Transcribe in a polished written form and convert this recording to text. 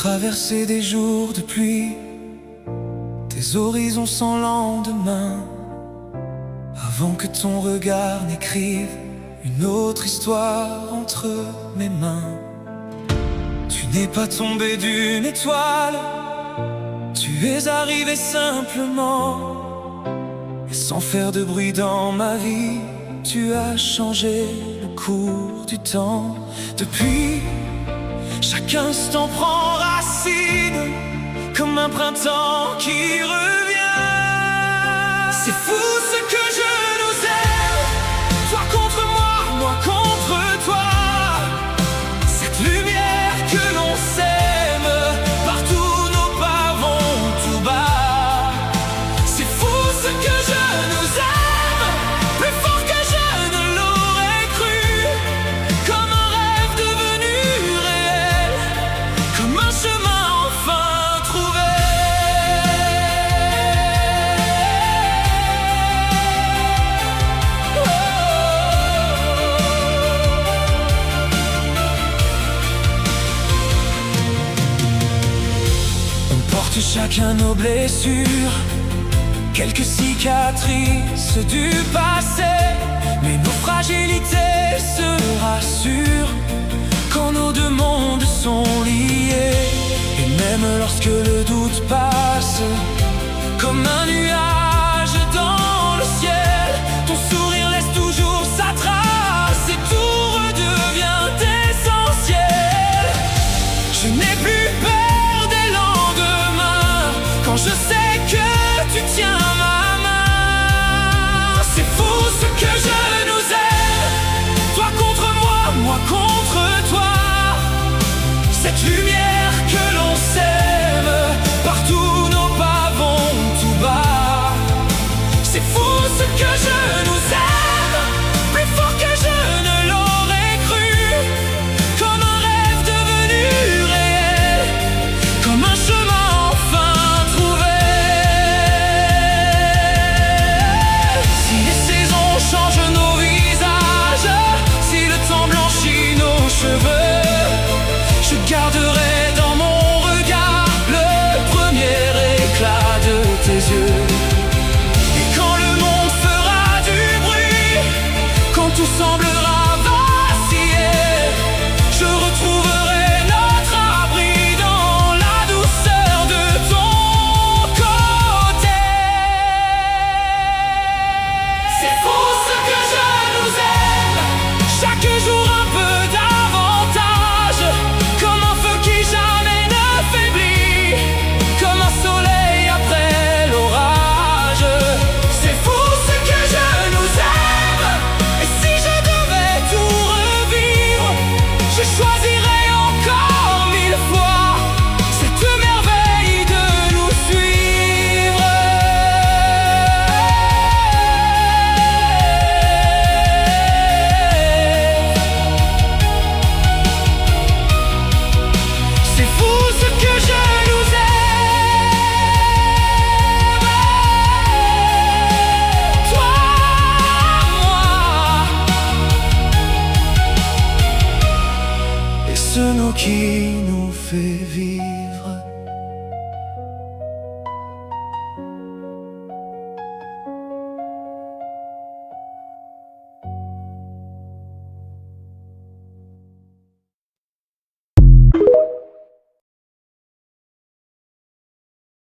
traverser des jours de pluie, des horizons sans lendemain, avant que ton regard n'écrive une autre histoire entre mes mains. Tu n'es pas tombé d'une étoile, tu es arrivé simplement, et sans faire de bruit dans ma vie, tu as changé le cours du temps. Depuis, chaque instant prend racine, comme un printemps qui revient. C'est fou ce que je nous aime, toi contre moi contre toi. Cette lumière que l'on sème, partout nos pas vont tout bas. C'est fou ce que je nous aime, plus fort que je ne l'aurais cru. Comme un rêve devenu réel, comme un chemin enfin trouvé. On porte chacun nos blessures, quelques cicatrices du passé, mais nos fragilités se rassurent quand nos deux mondes sont liés. Et même lorsque le doute passe comme un nuage,